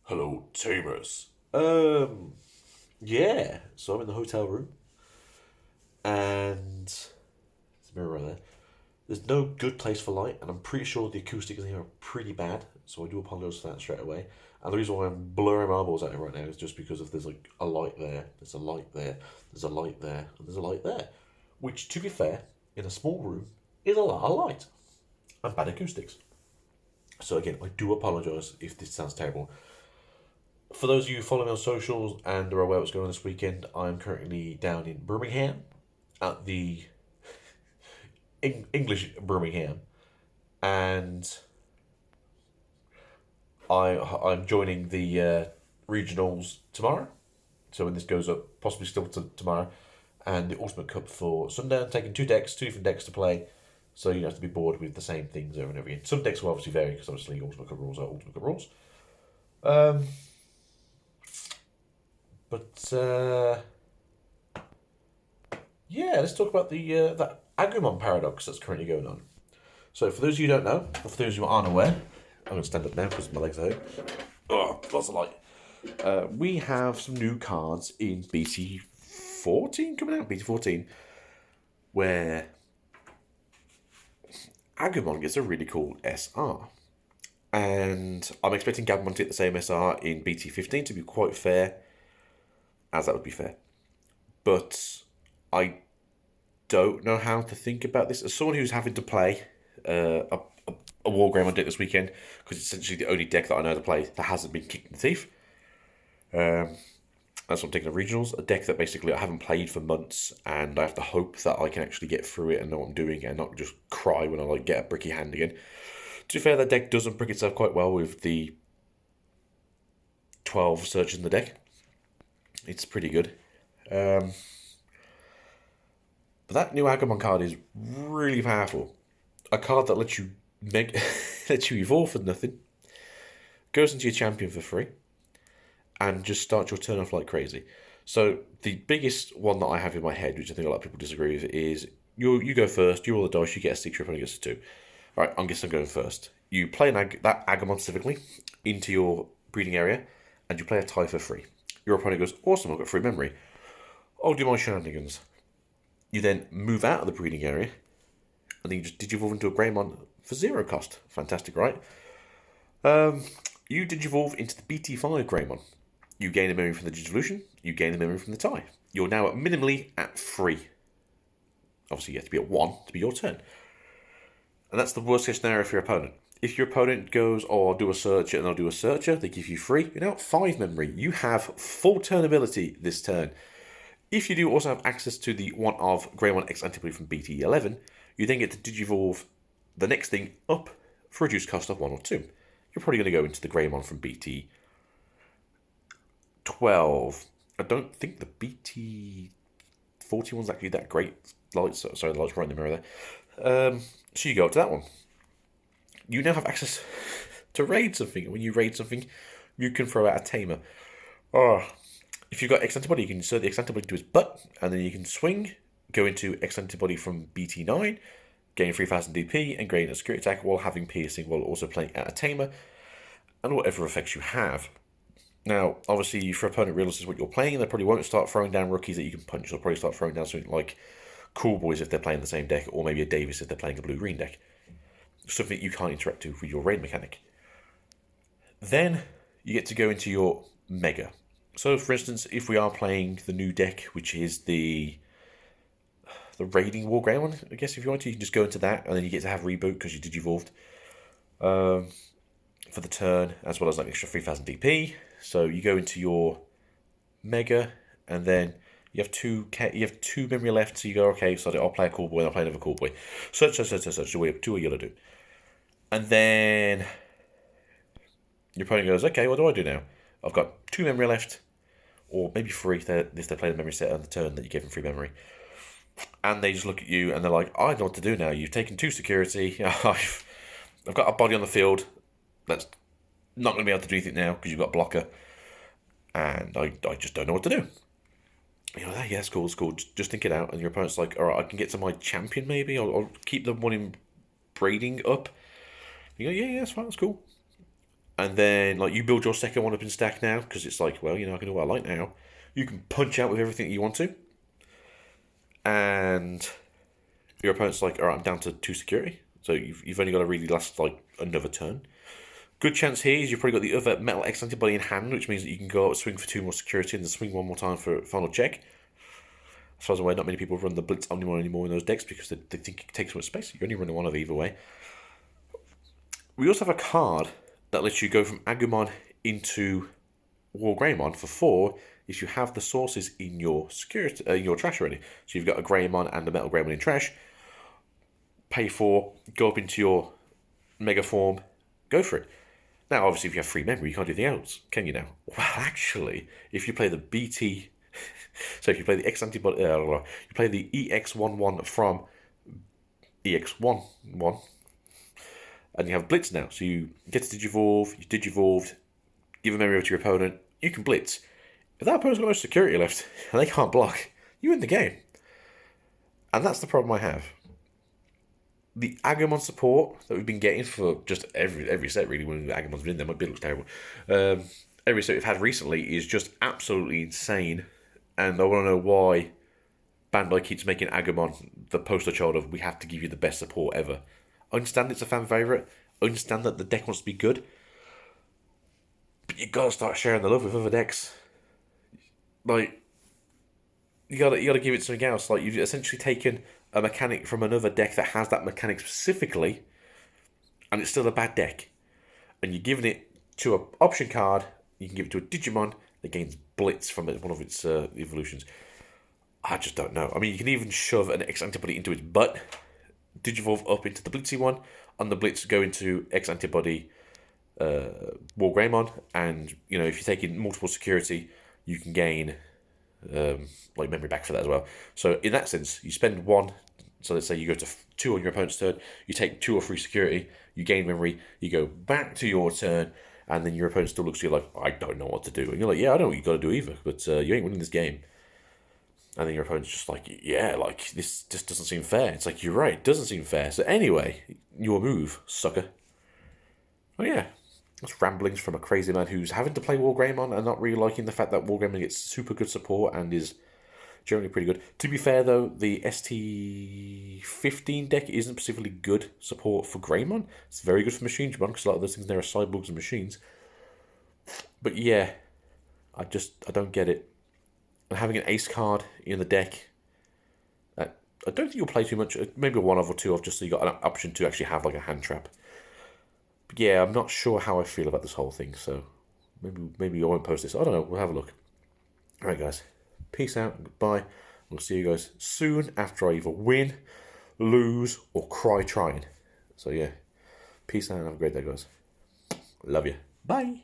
Hello, Tamers. Yeah. So I'm in the hotel room, and there's a mirror right there. There's no good place for light, and I'm pretty sure the acoustics in here are pretty bad. So I do apologize for that straight away. And the reason why I'm blurring my eyeballs out here right now is just because of there's like a light there, there's a light there, there's a light there, and there's a light there, which, to be fair, in a small room, is a lot of light and bad acoustics. So again, I do apologize if this sounds terrible. For those of you following me on socials and are aware what's going on this weekend, I'm currently down in Birmingham at the English Birmingham, and I'm joining the regionals tomorrow. So when this goes up, possibly still tomorrow, and the Ultimate Cup for Sunday. I'm taking two different decks to play, so you don't have to be bored with the same things over and over again. Some decks will obviously vary because obviously Ultimate Cup rules are Ultimate Cup rules. Um, but Yeah, let's talk about the Agumon paradox that's currently going on. So, for those of you who don't know, or for those who aren't aware, I'm going to stand up now because my legs are hurt. Oh, lots of light. We have some new cards in BT 14 coming out, BT 14, where Agumon gets a really cool SR. And I'm expecting Gabumon to get the same SR in BT 15 to be quite fair, as that would be fair. But I don't know how to think about this. As someone who's having to play a Wargreymon deck this weekend, because it's essentially the only deck that I know to play that hasn't been kicked in the teeth. That's what I'm taking the regionals. A deck that basically I haven't played for months, and I have to hope that I can actually get through it and know what I'm doing, and not just cry when I get a bricky hand again. To be fair, that deck doesn't brick itself quite well with the 12 searches in the deck. It's pretty good. But that new Agumon card is really powerful. A card that lets you lets you evolve for nothing, goes into your champion for free, and just starts your turn off like crazy. So the biggest one that I have in my head, which I think a lot of people disagree with, is you go first, you roll the dice, you get a 6, your opponent gets a 2. Right, I guess I'm going first. You play that Agumon specifically into your breeding area, and you play a tie for free. Your opponent goes, awesome, I've got free memory. I'll do my shenanigans. You then move out of the breeding area, and then you just digivolve into a Greymon for 0 cost. Fantastic, right? You digivolve into the BT5 Greymon. You gain a memory from the Digivolution, you gain a memory from the tie. You're now minimally at 3. Obviously, you have to be at 1 to be your turn. And that's the worst case scenario for your opponent. If your opponent goes, oh, I'll do a searcher and I'll do a searcher, they give you 3, you're now at 5 memory. You have full turn ability this turn. If you do also have access to the one of Greymon X antibody from BT11, you then get to digivolve the next thing up for a reduced cost of 1 or 2. You're probably going to go into the Greymon from BT12. I don't think the BT40 one's actually that great. Sorry, the light's right in the mirror there. So you go up to that one. You now have access to raid something. And when you raid something, you can throw out a Tamer. If you've got X antibody, you can insert the X antibody to his butt, and then you can swing, go into X antibody from BT9, gain 3000 DP, and gain a security attack while having piercing, while also playing at a Tamer, and whatever effects you have. Now, obviously, if your opponent realizes what you're playing, they probably won't start throwing down rookies that you can punch. They'll probably start throwing down something like Cool Boys if they're playing the same deck, or maybe a Davis if they're playing a blue-green deck. Something you can't interact with your raid mechanic. Then you get to go into your Mega. So, for instance, if we are playing the new deck, which is the Raiding Wargreymon, I guess if you want to, you can just go into that, and then you get to have Reboot because you digivolved for the turn, as well as like extra 3000 DP. So you go into your Mega, and then you have two memory left. So you go, okay, so I'll play a Cool Boy, and I'll play another Cool Boy. Search. So we have 2 you'll do, and then your opponent goes, okay, what do I do now? I've got 2 memory left, or maybe 3 if they're playing the memory set on the turn that you gave them free memory. And they just look at you and they're like, I know what to do now. You've taken 2 security. I've got a body on the field that's not going to be able to do anything now because you've got a blocker. And I just don't know what to do. You're like, yeah, it's cool. Just think it out. And your opponent's like, all right, I can get to my champion maybe. I'll keep the one in breeding up. You go, yeah, that's fine, that's cool. And then, like, you build your second one up in stack now, because it's like, well, I can do what I like now. You can punch out with everything you want to. And your opponent's like, all right, I'm down to 2 security. So you've only got to really last, like, another turn. Good chance here is you've probably got the other Metal X antibody in hand, which means that you can go out, swing for 2 more security, and then swing one more time for a final check. As far as I'm aware, not many people run the Blitz Omnimon anymore in those decks because they think it takes so much space. You only run one of either way. We also have a card that lets you go from Agumon into Wargreymon for 4 if you have the sources in your security, your trash already. So you've got a Greymon and a Metal Greymon in trash. Pay 4, go up into your Mega form, go for it. Now, obviously, if you have free memory, you can't do anything else, can you now? Well, actually, if you play the BT, so if you play the X antibody, you play the EX11 from EX11, and you have Blitz now. So you get to Digivolve, you Digivolved, give a memory over to your opponent, you can Blitz. If that opponent's got no security left, and they can't block, you win the game. And that's the problem I have. The Agumon support that we've been getting for just every set, really, when the Agumon's been in there, my build looks terrible. Every set we've had recently is just absolutely insane. And I want to know why Bandai keeps making Agumon the poster child of, we have to give you the best support ever. I understand it's a fan favourite. I understand that the deck wants to be good. But you gotta start sharing the love with other decks. Like, you gotta give it something else. Like, you've essentially taken a mechanic from another deck that has that mechanic specifically, and it's still a bad deck. And you're giving it to an option card, you can give it to a Digimon that gains Blitz from one of its evolutions. I just don't know. I mean, you can even shove an X antibody into its butt, Digivolve up into the Blitzy one, and the Blitz go into X antibody Wargreymon, and if you're taking multiple security, you can gain like memory back for that as well. So in that sense, you spend 1. So let's say you go to 2 on your opponent's turn, you take 2 or 3 security, you gain memory, you go back to your turn, and then your opponent still looks at you like, I don't know what to do. And you're like, yeah, I know what you got to do either, but you ain't winning this game. And then your opponent's just like, yeah, like, this just doesn't seem fair. It's like, you're right, it doesn't seem fair. So anyway, your move, sucker. Oh yeah, that's ramblings from a crazy man who's having to play Wargreymon and not really liking the fact that Wargreymon gets super good support and is generally pretty good. To be fair, though, the ST15 deck isn't specifically good support for Greymon. It's very good for Machine Digimon because a lot of those things there are cyborgs and machines. But yeah, I don't get it. And having an ace card in the deck, I don't think you'll play too much. Maybe 1 or 2 just so you got an option to actually have like a hand trap. But yeah, I'm not sure how I feel about this whole thing, so maybe I won't post this. I don't know. We'll have a look. All right, guys. Peace out and goodbye. We'll see you guys soon after I either win, lose, or cry trying. So yeah, peace out and have a great day, guys. Love you. Bye.